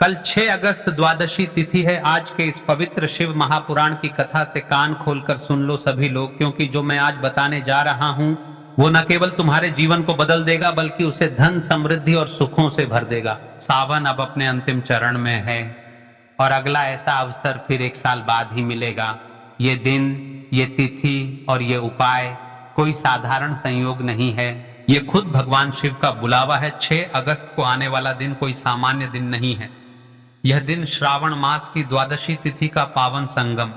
कल 6 अगस्त द्वादशी तिथि है। आज के इस पवित्र शिव महापुराण की कथा से कान खोलकर सुन लो सभी लोग, क्योंकि जो मैं आज बताने जा रहा हूं वो न केवल तुम्हारे जीवन को बदल देगा बल्कि उसे धन, समृद्धि और सुखों से भर देगा। सावन अब अपने अंतिम चरण में है और अगला ऐसा अवसर फिर 1 साल बाद ही मिलेगा। ये दिन, ये तिथि और ये उपाय कोई साधारण संयोग नहीं है, ये खुद भगवान शिव का बुलावा है। 6 अगस्त को आने वाला दिन कोई सामान्य दिन नहीं है। यह दिन श्रावण मास की द्वादशी तिथि का पावन संगम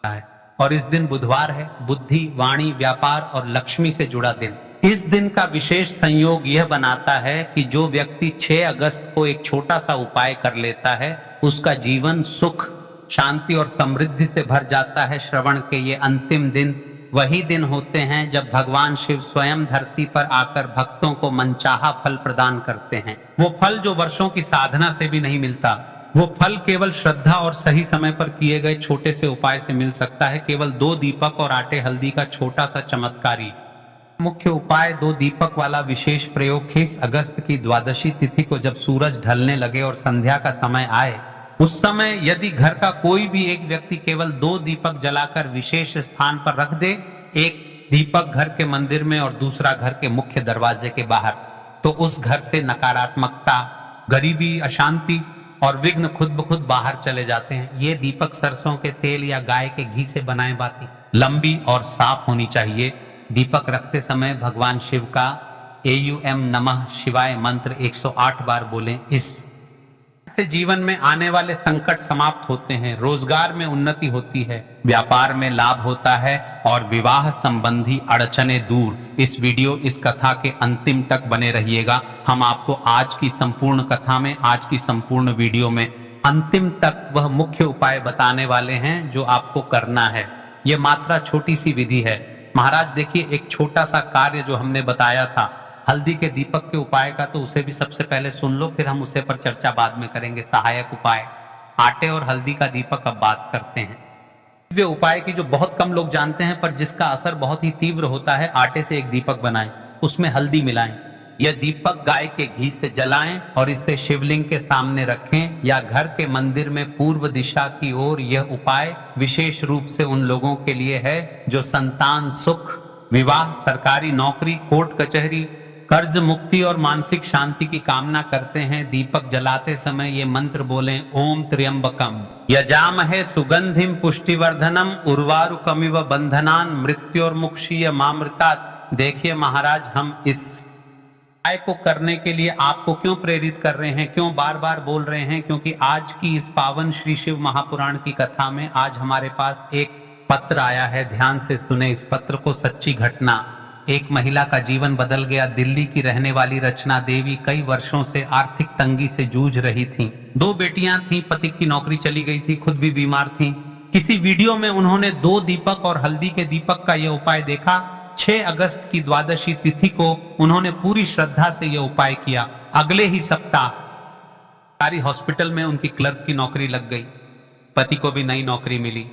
है और इस दिन बुधवार है। बुद्धि, वाणी, व्यापार और लक्ष्मी से जुड़ा दिन। इस दिन का विशेष संयोग यह बनाता है कि जो व्यक्ति 6 अगस्त को एक छोटा सा उपाय कर लेता है उसका जीवन सुख, शांति और समृद्धि से भर जाता है। श्रवण के ये अंतिम दिन वही दिन होते हैं जब भगवान शिव स्वयं धरती पर आकर भक्तों को मनचाहा फल प्रदान करते हैं। वो फल जो वर्षों की साधना से भी नहीं मिलता, वो फल केवल श्रद्धा और सही समय पर किए गए छोटे से उपाय से मिल सकता है। केवल 2 दीपक और आटे हल्दी का छोटा सा चमत्कारी मुख्य उपाय 2 दीपक वाला विशेष प्रयोग 6 अगस्त की द्वादशी तिथि को जब सूरज ढलने लगे और संध्या का समय आए, उस समय यदि घर का कोई भी एक व्यक्ति केवल 2 दीपक जलाकर विशेष स्थान पर रख दे, एक दीपक घर के मंदिर में और दूसरा घर के मुख्य दरवाजे के बाहर, तो उस घर से नकारात्मकता, गरीबी, अशांति और विघ्न खुद ब खुद बाहर चले जाते हैं। ये दीपक सरसों के तेल या गाय के घी से बनाए बाती लंबी और साफ होनी चाहिए। दीपक रखते समय भगवान शिव का एयूएम नमः शिवाय मंत्र 108 बार बोलें। इससे जीवन में आने वाले संकट समाप्त होते हैं, रोजगार में उन्नति होती है, व्यापार में लाभ होता है और विवाह संबंधी अड़चने दूर। इस वीडियो, इस कथा के अंतिम तक बने रहिएगा। हम आपको आज की संपूर्ण कथा में, आज की संपूर्ण वीडियो में अंतिम तक वह मुख्य उपाय बताने वाले हैं जो आपको करना है। यह मात्रा छोटी सी विधि है। महाराज देखिए, एक छोटा सा कार्य जो हमने बताया था हल्दी के दीपक के उपाय का, तो उसे भी सबसे पहले सुन लो, फिर हम उसे पर चर्चा बाद में करेंगे। सहायक उपाय आटे और हल्दी का दीपक अब बात करते हैं। वे उपाय की जो बहुत कम लोग जानते हैं पर जिसका असर बहुत ही तीव्र होता है। आटे से एक दीपक बनाएं, उसमें हल्दी मिलाएं, यह दीपक गाय के घी से जलाएं और इसे शिवलिंग के सामने रखें या घर के मंदिर में पूर्व दिशा की ओर। यह उपाय विशेष रूप से उन लोगों के लिए है जो संतान सुख, विवाह, सरकारी नौकरी, कोर्ट कचहरी, कर्ज मुक्ति और मानसिक शांति की कामना करते हैं। दीपक जलाते समय ये मंत्र बोलें, ओम त्र्यंबकम यजामहे सुगंधिम पुष्टिवर्धनम उर्वारुकमिव बंधनान मृत्योर्मुक्षीय मामृतात्। देखिए महाराज, हम इस उपाय को करने के लिए आपको क्यों प्रेरित कर रहे हैं, क्यों बार बार बोल रहे हैं? क्योंकि आज की इस पावन श्री शिव महापुराण की कथा में आज हमारे पास एक पत्र आया है। ध्यान से सुने इस पत्र को। सच्ची घटना। एक महिला का जीवन बदल गया। दिल्ली की रहने वाली रचना देवी कई वर्षों से आर्थिक तंगी से जूझ रही थीं। 2 बेटियां थीं, पति की नौकरी चली गई थी, खुद भी बीमार थीं। किसी वीडियो में उन्होंने 2 दीपक और हल्दी के दीपक का यह उपाय देखा। 6 अगस्त की द्वादशी तिथि को उन्होंने पूरी श्रद्धा से यह उपाय किया। अगले ही सप्ताह सरकारी हॉस्पिटल में उनकी क्लर्क की नौकरी लग गई। पति को भी नई नौकरी मिली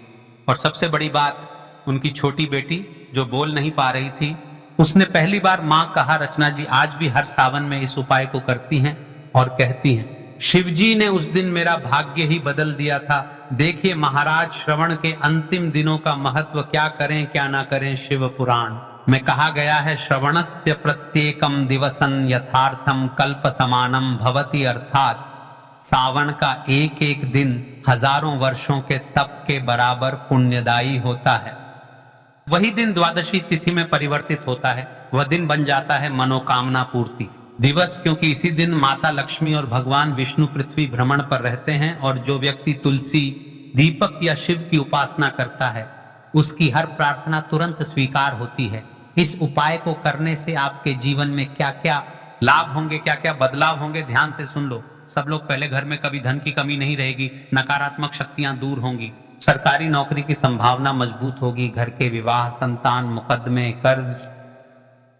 और सबसे बड़ी बात, उनकी छोटी बेटी जो बोल नहीं पा रही थी, उसने पहली बार मां कहा। रचना जी आज भी हर सावन में इस उपाय को करती हैं और कहती हैं, शिवजी ने उस दिन मेरा भाग्य ही बदल दिया था। देखिए महाराज, श्रवण के अंतिम दिनों का महत्व, क्या करें क्या ना करें। शिव पुराण में कहा गया है, श्रवणस्य प्रत्येकम दिवसं यथार्थम कल्प समानम भवति। अर्थात सावन का एक एक दिन हजारों वर्षों के तप के बराबर पुण्यदायी होता है। वही दिन द्वादशी तिथि में परिवर्तित होता है। वह दिन बन जाता है मनोकामना पूर्ति दिवस, क्योंकि इसी दिन माता लक्ष्मी और भगवान विष्णु पृथ्वी भ्रमण पर रहते हैं और जो व्यक्ति तुलसी, दीपक या शिव की उपासना करता है उसकी हर प्रार्थना तुरंत स्वीकार होती है। इस उपाय को करने से आपके जीवन में क्या क्या लाभ होंगे, क्या क्या बदलाव होंगे, ध्यान से सुन लो। सब लोग पहले, घर में कभी धन की कमी नहीं रहेगी, नकारात्मक शक्तियां दूर होंगी, सरकारी नौकरी की संभावना मजबूत होगी, घर के विवाह, संतान, मुकदमे, कर्ज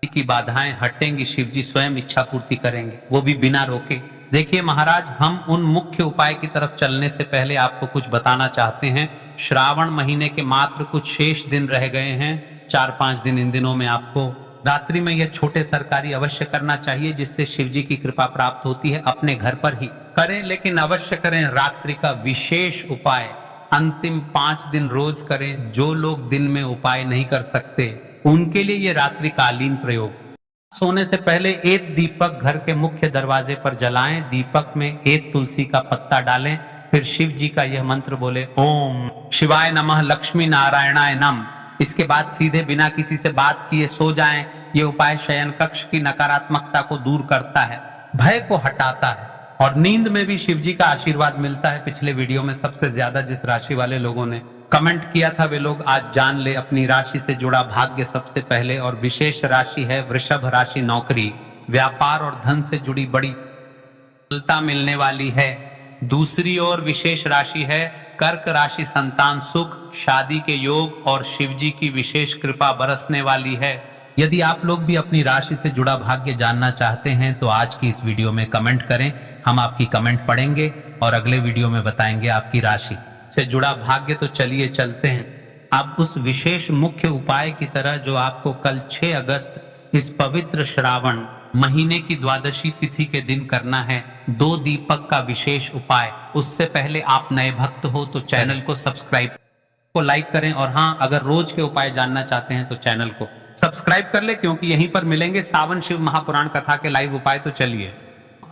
की बाधाएं हटेंगी। शिवजी स्वयं इच्छा पूर्ति करेंगे, वो भी बिना रोके। देखिए महाराज, हम उन मुख्य उपाय की तरफ चलने से पहले आपको कुछ बताना चाहते हैं। श्रावण महीने के मात्र कुछ शेष दिन रह गए हैं, 4-5 दिन। इन दिनों में आपको रात्रि में यह छोटे सरकारी अवश्य करना चाहिए, जिससे शिवजी की कृपा प्राप्त होती है। अपने घर पर ही करें, लेकिन अवश्य करें रात्रि का विशेष उपाय अंतिम 5 दिन रोज करें। जो लोग दिन में उपाय नहीं कर सकते उनके लिए ये रात्रिकालीन प्रयोग। सोने से पहले एक दीपक घर के मुख्य दरवाजे पर जलाएं। दीपक में एक तुलसी का पत्ता डालें, फिर शिव जी का यह मंत्र बोले, ओम शिवाय नमः, लक्ष्मी नारायणाय नम। इसके बाद सीधे बिना किसी से बात किए सो जाएं। ये उपाय शयन कक्ष की नकारात्मकता को दूर करता है, भय को हटाता है और नींद में भी शिव जी का आशीर्वाद मिलता है। पिछले वीडियो में सबसे ज्यादा जिस राशि वाले लोगों ने कमेंट किया था वे लोग आज जान ले अपनी राशि से जुड़ा भाग्य सबसे पहले। और विशेष राशि है वृषभ राशि। नौकरी, व्यापार और धन से जुड़ी बड़ी सफलता मिलने वाली है। दूसरी ओर विशेष राशि है कर्क राशि। संतान सुख, शादी के योग और शिव जी की विशेष कृपा बरसने वाली है। यदि आप लोग भी अपनी राशि से जुड़ा भाग्य जानना चाहते हैं तो आज की इस वीडियो में कमेंट करें, हम आपकी कमेंट पढ़ेंगे और अगले वीडियो में बताएंगे आपकी राशि से जुड़ा भाग्य। तो चलिए चलते हैं अब उस विशेष मुख्य उपाय की तरह जो आपको कल 6 अगस्त इस पवित्र श्रावण महीने की द्वादशी तिथि के दिन करना है। 2 दीपक का विशेष उपाय। उससे पहले आप नए भक्त हो तो चैनल को सब्सक्राइब को लाइक करें और हाँ, अगर रोज के उपाय जानना चाहते हैं तो चैनल को सब्सक्राइब कर ले, क्योंकि यहीं पर मिलेंगे सावन शिव महापुराण कथा के लाइव उपाय। तो चलिए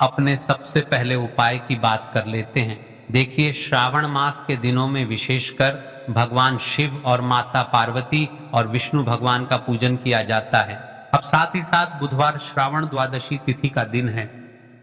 अपने सबसे पहले उपाय की बात कर लेते हैं। देखिए, श्रावण मास के दिनों में विशेषकर भगवान शिव और माता पार्वती और विष्णु भगवान का पूजन किया जाता है। अब साथ ही साथ बुधवार श्रावण द्वादशी तिथि का दिन है,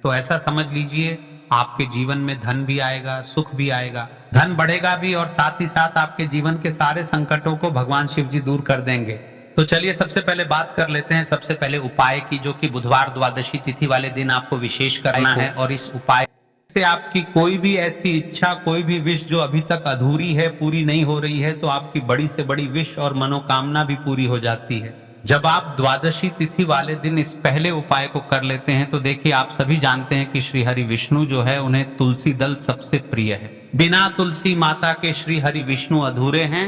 तो ऐसा समझ लीजिए आपके जीवन में धन भी आएगा, सुख भी आएगा, धन बढ़ेगा भी और साथ ही साथ आपके जीवन के सारे संकटों को भगवान शिव जी दूर कर देंगे। तो चलिए सबसे पहले बात कर लेते हैं सबसे पहले उपाय की, जो कि बुधवार द्वादशी तिथि वाले दिन आपको विशेष करना है। और इस उपाय से आपकी कोई भी ऐसी इच्छा, कोई भी विश जो अभी तक अधूरी है, पूरी नहीं हो रही है, तो आपकी बड़ी से बड़ी विश और मनोकामना भी पूरी हो जाती है जब आप द्वादशी तिथि वाले दिन इस पहले उपाय को कर लेते हैं। तो देखिए, आप सभी जानते हैं कि श्री हरि विष्णु जो है उन्हें तुलसी दल सबसे प्रिय है। बिना तुलसी माता के श्री हरि विष्णु अधूरे हैं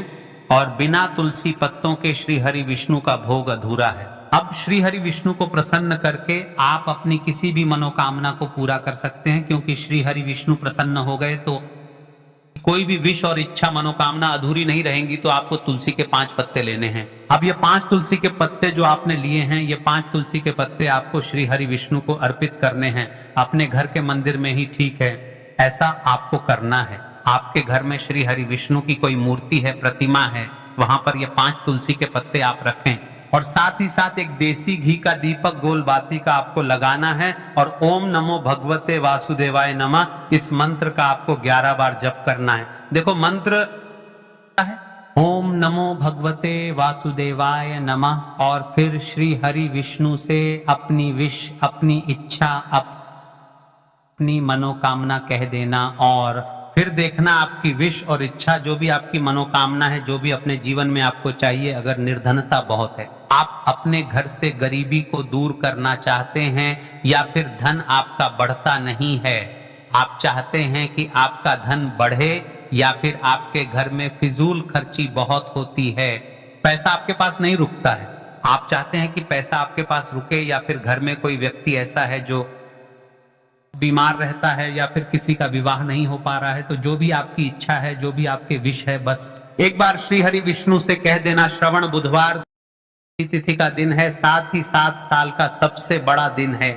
और बिना तुलसी पत्तों के श्री हरि विष्णु का भोग अधूरा है। अब श्री हरि विष्णु को प्रसन्न करके आप अपनी किसी भी मनोकामना को पूरा कर सकते हैं, क्योंकि श्री हरि विष्णु प्रसन्न हो गए तो कोई भी विश और इच्छा मनोकामना अधूरी नहीं रहेंगी। तो आपको तुलसी के 5 पत्ते लेने हैं। अब ये 5 तुलसी के पत्ते जो आपने लिए हैं, ये 5 तुलसी के पत्ते आपको श्री हरि विष्णु को अर्पित करने हैं। अपने घर के मंदिर में ही ठीक है, ऐसा आपको करना है। आपके घर में श्री हरि विष्णु की कोई मूर्ति है, प्रतिमा है, वहां पर ये 5 तुलसी के पत्ते आप रखें और साथ ही साथ एक देसी घी का दीपक गोल बाती का आपको लगाना है और ओम नमो भगवते वासुदेवाय नमः इस मंत्र का आपको 11 बार जप करना है। देखो मंत्र है ओम नमो भगवते वासुदेवाय नमः और फिर श्री हरि विष्णु से अपनी विश, अपनी इच्छा, अपनी मनोकामना कह देना और फिर देखना आपकी विश और इच्छा, जो भी आपकी मनोकामना है, जो भी अपने जीवन में आपको चाहिए। अगर निर्धनता बहुत है, आप अपने घर से गरीबी को दूर करना चाहते हैं या फिर धन आपका बढ़ता नहीं है, आप चाहते हैं कि आपका धन बढ़े या फिर आपके घर में फिजूल खर्ची बहुत होती है, पैसा आपके पास नहीं रुकता है, आप चाहते हैं कि पैसा आपके पास रुके, या फिर घर में कोई व्यक्ति ऐसा है जो बीमार रहता है या फिर किसी का विवाह नहीं हो पा रहा है, तो जो भी आपकी इच्छा है, जो भी आपके विश है, बस एक बार श्री हरि विष्णु से कह देना। श्रवण बुधवार तिथि का दिन है, साथ ही साथ साल का सबसे बड़ा दिन है।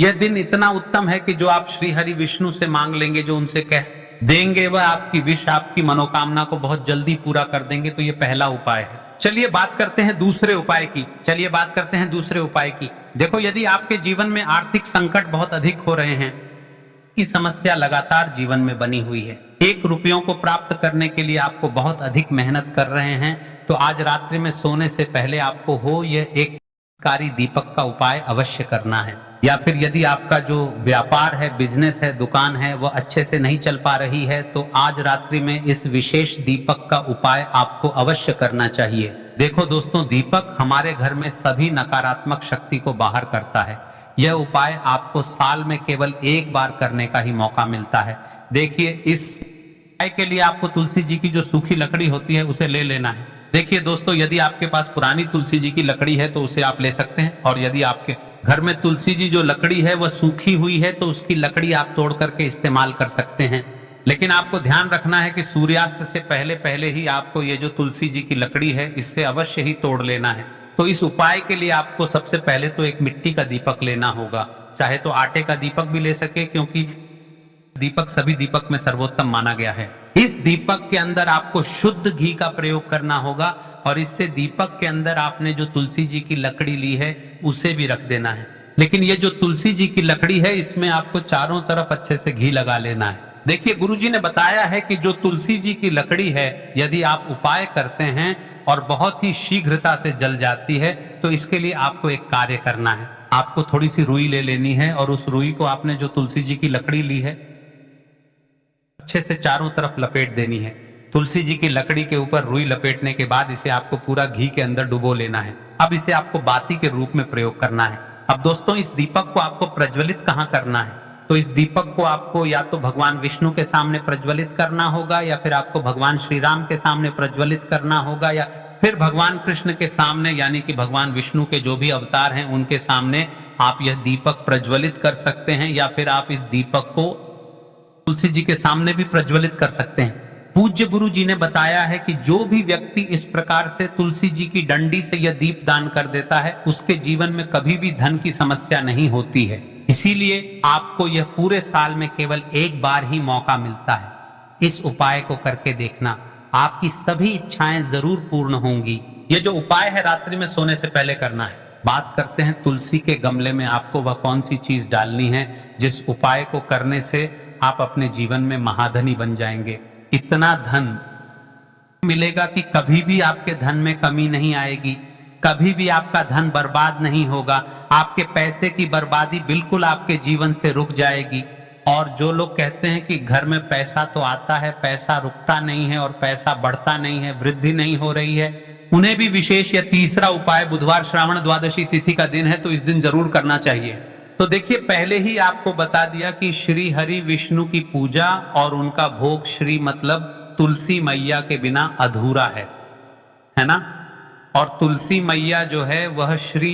यह दिन इतना उत्तम है कि जो आप श्री हरि विष्णु से मांग लेंगे, जो उनसे कह देंगे, वह आपकी विश, आपकी मनोकामना को बहुत जल्दी पूरा कर देंगे। तो ये पहला उपाय है। चलिए बात करते हैं दूसरे उपाय की। देखो, यदि आपके जीवन में आर्थिक संकट बहुत अधिक हो रहे हैं, की समस्या लगातार जीवन में बनी हुई है, 1 रुपयों को प्राप्त करने के लिए आपको बहुत अधिक मेहनत कर रहे हैं, तो आज रात्रि में सोने से पहले आपको हो यह एक कारी दीपक का उपाय अवश्य करना है। या फिर यदि आपका जो व्यापार है, बिजनेस है, दुकान है, वह अच्छे से नहीं चल पा रही है, तो आज रात्रि में इस विशेष दीपक का उपाय आपको अवश्य करना चाहिए। देखो दोस्तों, दीपक हमारे घर में सभी नकारात्मक शक्ति को बाहर करता है। यह उपाय आपको साल में केवल 1 बार करने का ही मौका मिलता है। देखिए, इस उपाय के लिए आपको तुलसी जी की जो सूखी लकड़ी होती है उसे ले लेना है। देखिए दोस्तों, यदि आपके पास पुरानी तुलसी जी की लकड़ी है तो उसे आप ले सकते हैं, और यदि आपके घर में तुलसी जी जो लकड़ी है वह सूखी हुई है तो उसकी लकड़ी आप तोड़ करके इस्तेमाल कर सकते हैं, लेकिन आपको ध्यान रखना है कि सूर्यास्त से पहले पहले ही आपको ये जो तुलसी जी की लकड़ी है इससे अवश्य ही तोड़ लेना है। तो इस उपाय के लिए आपको सबसे पहले तो एक मिट्टी का दीपक लेना होगा, चाहे तो आटे का दीपक भी ले सके, क्योंकि दीपक सभी दीपक में सर्वोत्तम माना गया है। इस दीपक के अंदर आपको शुद्ध घी का प्रयोग करना होगा और इससे दीपक के अंदर आपने जो तुलसी जी की लकड़ी ली है उसे भी रख देना है। लेकिन ये जो तुलसी जी की लकड़ी है इसमें आपको चारों तरफ अच्छे से घी लगा लेना है। देखिए, गुरुजी ने बताया है कि जो तुलसी जी की लकड़ी है यदि आप उपाय करते हैं और बहुत ही शीघ्रता से जल जाती है तो इसके लिए आपको एक कार्य करना है। आपको थोड़ी सी रुई ले लेनी है और उस रुई को आपने जो तुलसी जी की लकड़ी ली है अच्छे से चारों तरफ लपेट देनी है। तुलसी जी की लकड़ी के ऊपर रुई लपेटने के बाद इसे आपको पूरा घी के अंदर डुबो लेना है। अब इसे आपको बाती के रूप में प्रयोग करना है। अब दोस्तों, इस दीपक को आपको प्रज्वलित कहाँ करना है? तो इस दीपक को आपको या तो भगवान विष्णु के सामने प्रज्वलित करना होगा या फिर आपको भगवान श्री राम के सामने प्रज्वलित करना होगा या फिर भगवान कृष्ण के सामने, यानी कि भगवान विष्णु के जो भी अवतार हैं उनके सामने आप यह दीपक प्रज्वलित कर सकते हैं, या फिर आप इस दीपक को तुलसी जी के सामने भी प्रज्वलित कर सकते हैं। पूज्य गुरु जी ने बताया है कि जो भी व्यक्ति इस प्रकार से तुलसी जी की डंडी से यह दीप दान कर देता है उसके जीवन में कभी भी धन की समस्या नहीं होती है। इसीलिए आपको यह पूरे साल में केवल एक बार ही मौका मिलता है। इस उपाय को करके देखना, आपकी सभी इच्छाएं जरूर पूर्ण होंगी। यह जो उपाय है रात्रि में सोने से पहले करना है। बात करते हैं तुलसी के गमले में आपको वह कौन सी चीज डालनी है जिस उपाय को करने से आप अपने जीवन में महाधनी बन जाएंगे। इतना धन मिलेगा कि कभी भी आपके धन में कमी नहीं आएगी, कभी भी आपका धन बर्बाद नहीं होगा। आपके पैसे की बर्बादी बिल्कुल आपके जीवन से रुक जाएगी। और जो लोग कहते हैं कि घर में पैसा तो आता है, पैसा रुकता नहीं है और पैसा बढ़ता नहीं है, वृद्धि नहीं हो रही है, उन्हें भी विशेष यह तीसरा उपाय, बुधवार श्रावण द्वादशी तिथि का दिन है तो इस दिन जरूर करना चाहिए। तो देखिए, पहले ही आपको बता दिया कि श्री हरि विष्णु की पूजा और उनका भोग श्री मतलब तुलसी मैया के बिना अधूरा है ना। और तुलसी मैया जो है वह श्री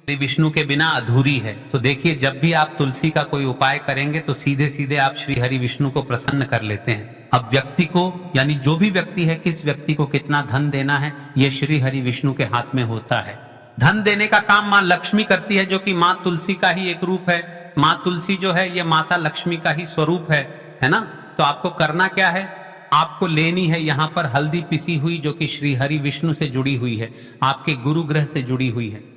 विष्णु के बिना अधूरी है। तो देखिए, जब भी आप तुलसी का कोई उपाय करेंगे तो सीधे सीधे आप श्री हरि विष्णु को प्रसन्न कर लेते हैं। अब व्यक्ति को, यानी जो भी व्यक्ति है, किस व्यक्ति को कितना धन देना है यह श्री हरि विष्णु के हाथ में होता है। धन देने का काम माँ लक्ष्मी करती है, जो कि माँ तुलसी का ही एक रूप है। माँ तुलसी जो है ये माता लक्ष्मी का ही स्वरूप है ना। तो आपको करना क्या है, आपको लेनी है यहाँ पर हल्दी पिसी हुई जो कि श्री हरि विष्णु से जुड़ी हुई है, आपके गुरु ग्रह से जुड़ी हुई है।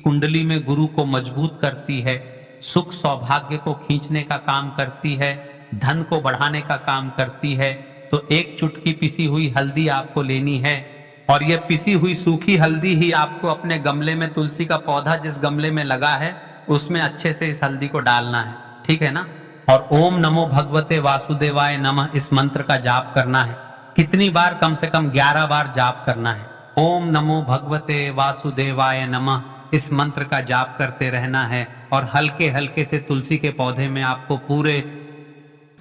कुंडली में गुरु को मजबूत करती है, सुख सौभाग्य को खींचने का काम करती है, धन को बढ़ाने का काम करती है। तो एक चुटकी पिसी हुई हल्दी आपको लेनी है और यह पिसी हुई सूखी हल्दी ही आपको अपने गमले में, तुलसी का पौधा जिस गमले में लगा है उसमें अच्छे से इस हल्दी को डालना है, ठीक है ना। और ओम नमो भगवते वासुदेवाय नमः इस मंत्र का जाप करना है। कितनी बार? कम से कम 11 बार जाप करना है। ओम नमो भगवते वासुदेवाय नमः इस मंत्र का जाप करते रहना है और हल्के हल्के से तुलसी के पौधे में आपको पूरे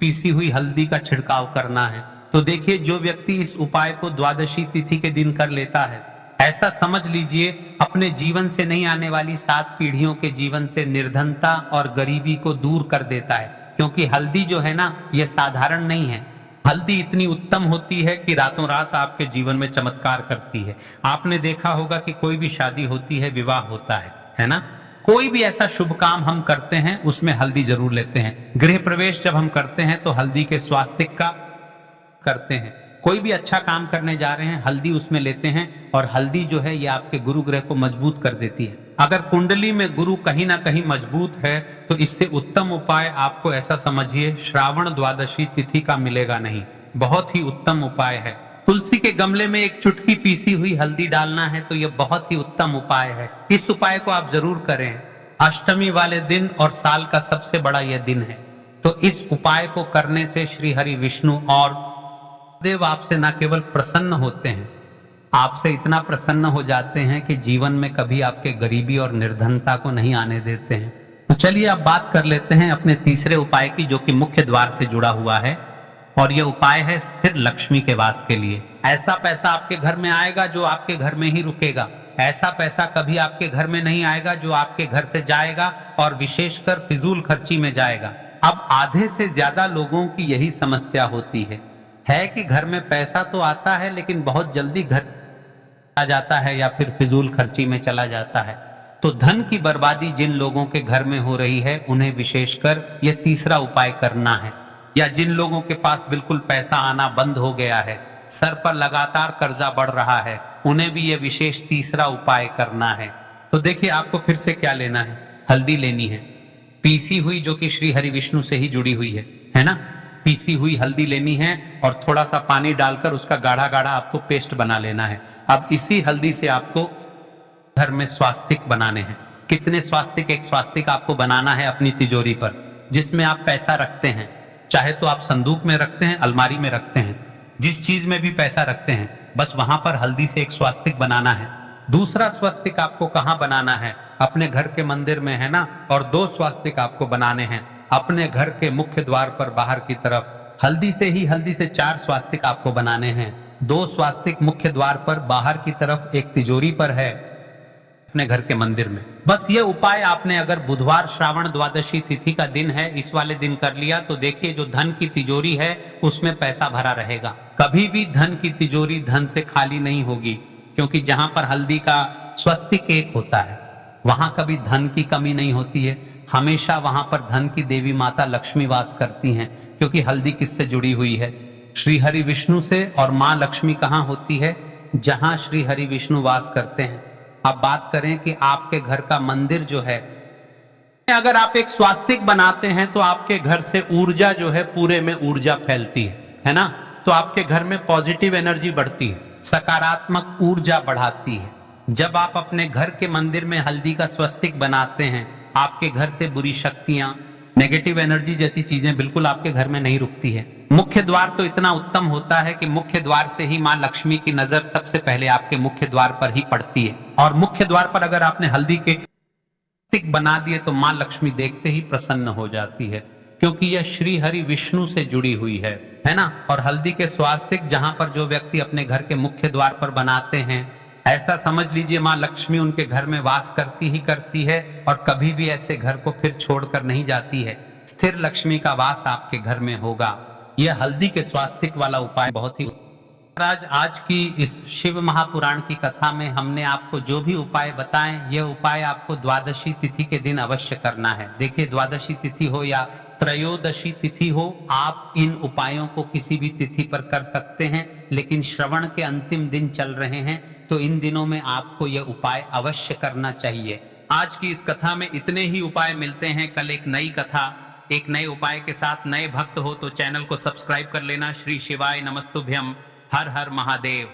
पीसी हुई हल्दी का छिड़काव करना है। तो देखिए, जो व्यक्ति इस उपाय को द्वादशी तिथि के दिन कर लेता है, ऐसा समझ लीजिए अपने जीवन से नहीं आने वाली 7 पीढ़ियों के जीवन से निर्धनता और गरीबी को दूर कर देता है। क्योंकि हल्दी जो है ना, यह साधारण नहीं है। हल्दी इतनी उत्तम होती है कि रातों रात आपके जीवन में चमत्कार करती है। आपने देखा होगा कि कोई भी शादी होती है, विवाह होता है ना। कोई भी ऐसा शुभ काम हम करते हैं उसमें हल्दी जरूर लेते हैं। गृह प्रवेश जब हम करते हैं तो हल्दी के स्वास्तिक का करते हैं। कोई भी अच्छा काम करने जा रहे हैं, हल्दी उसमें लेते हैं और हल्दी जो है ये आपके गुरु ग्रह को मजबूत कर देती है। अगर कुंडली में गुरु कहीं ना कहीं मजबूत है तो इससे उत्तम उपाय आपको ऐसा समझिए श्रावण द्वादशी तिथि का मिलेगा नहीं। बहुत ही उत्तम उपाय है। तुलसी के गमले में एक चुटकी पीसी हुई हल्दी डालना है तो यह बहुत ही उत्तम उपाय है। इस उपाय को आप जरूर करें। अष्टमी वाले दिन और साल का सबसे बड़ा यह दिन है। तो इस उपाय को करने से श्री हरि विष्णु और देव आपसे न केवल प्रसन्न होते हैं, आपसे इतना प्रसन्न हो जाते हैं कि जीवन में कभी आपके गरीबी और निर्धनता को नहीं आने देते हैं। तो चलिए अब बात कर लेते हैं अपने तीसरे उपाय की, जो कि मुख्य द्वार से जुड़ा हुआ है। और यह उपाय है स्थिर लक्ष्मी के वास के लिए। ऐसा पैसा आपके घर में आएगा जो आपके घर में ही रुकेगा। ऐसा पैसा कभी आपके घर में नहीं आएगा जो आपके घर से जाएगा और विशेषकर फिजूल खर्ची में जाएगा। अब आधे से ज्यादा लोगों की यही समस्या होती है कि घर में पैसा तो आता है लेकिन बहुत जल्दी घर आ जाता है या फिर फिजूल खर्ची में चला जाता है। तो धन की बर्बादी जिन लोगों के घर में हो रही है उन्हें विशेषकर यह तीसरा उपाय करना है, या जिन लोगों के पास बिल्कुल पैसा आना बंद हो गया है, सर पर लगातार कर्जा बढ़ रहा है, उन्हें भी यह विशेष तीसरा उपाय करना है। तो देखिए आपको फिर से क्या लेना है, हल्दी लेनी है पीसी हुई, जो कि श्री हरि विष्णु से ही जुड़ी हुई है ना। पीसी हुई हल्दी लेनी है और थोड़ा सा पानी डालकर उसका गाढ़ा गाढ़ा आपको पेस्ट बना लेना है। अब इसी हल्दी से आपको घर में स्वास्तिक बनाने हैं। कितने स्वास्तिक? एक स्वास्तिक आपको बनाना है अपनी तिजोरी पर, जिसमें आप पैसा रखते हैं, चाहे तो आप संदूक में रखते हैं, अलमारी में रखते हैं, जिस चीज में भी पैसा रखते हैं, बस वहां पर हल्दी से एक स्वास्तिक बनाना है। दूसरा स्वास्तिक आपको कहां बनाना है? अपने घर के मंदिर में, है ना। और 2 स्वास्तिक आपको बनाने हैं अपने घर के मुख्य द्वार पर बाहर की तरफ। हल्दी से 4 स्वास्तिक आपको बनाने हैं। 2 स्वास्तिक मुख्य द्वार पर बाहर की तरफ, एक तिजोरी पर है अपने घर के मंदिर में। बस ये उपाय आपने अगर बुधवार श्रावण द्वादशी तिथि का दिन है, इस वाले दिन कर लिया तो देखिए जो धन की तिजोरी है उसमें पैसा भरा रहेगा। कभी भी धन की तिजोरी धन से खाली नहीं होगी, क्योंकि जहां पर हल्दी का स्वस्तिक एक होता है वहां कभी धन की कमी नहीं होती है। हमेशा वहां पर धन की देवी माता लक्ष्मी वास करती हैं, क्योंकि हल्दी किससे जुड़ी हुई है? श्री हरि विष्णु से। और माँ लक्ष्मी कहाँ होती है? जहां श्री हरि विष्णु वास करते हैं। अब बात करें कि आपके घर का मंदिर जो है, अगर आप एक स्वास्तिक बनाते हैं तो आपके घर से ऊर्जा जो है पूरे में ऊर्जा फैलती है ना। तो आपके घर में पॉजिटिव एनर्जी बढ़ती है, सकारात्मक ऊर्जा बढ़ाती है। जब आप अपने घर के मंदिर में हल्दी का स्वस्तिक बनाते हैं, आपके घर से बुरी शक्तियां, नेगेटिव एनर्जी जैसी चीजें बिल्कुल आपके घर में नहीं रुकती है। मुख्य द्वार तो इतना उत्तम होता है कि मुख्य द्वार से ही माँ लक्ष्मी की नजर सबसे पहले आपके मुख्य द्वार पर ही पड़ती है। और मुख्य द्वार पर अगर आपने हल्दी के स्वस्तिक बना दिए तो माँ लक्ष्मी देखते ही प्रसन्न हो जाती है, क्योंकि यह श्री हरि विष्णु से जुड़ी हुई है ना। और हल्दी के स्वास्तिक जहां पर जो व्यक्ति अपने घर के मुख्य द्वार पर बनाते हैं, ऐसा समझ लीजिए माँ लक्ष्मी उनके घर में वास करती ही करती है और कभी भी ऐसे घर को फिर छोड़कर नहीं जाती है। स्थिर लक्ष्मी का वास आपके घर में होगा। यह हल्दी के स्वास्तिक वाला उपाय बहुत ही। आज की इस शिव महापुराण की कथा में हमने आपको जो भी उपाय बताएं, यह उपाय आपको द्वादशी तिथि के दिन अवश्य करना है। देखिए द्वादशी तिथि हो या त्रयोदशी तिथि हो, आप इन उपायों को किसी भी तिथि पर कर सकते हैं, लेकिन श्रवण के अंतिम दिन चल रहे हैं तो इन दिनों में आपको यह उपाय अवश्य करना चाहिए। आज की इस कथा में इतने ही उपाय मिलते हैं। कल एक नई कथा, एक नए उपाय के साथ। नए भक्त हो तो चैनल को सब्सक्राइब कर लेना। श्री शिवाय नमस्तुभ्यम। हर हर महादेव।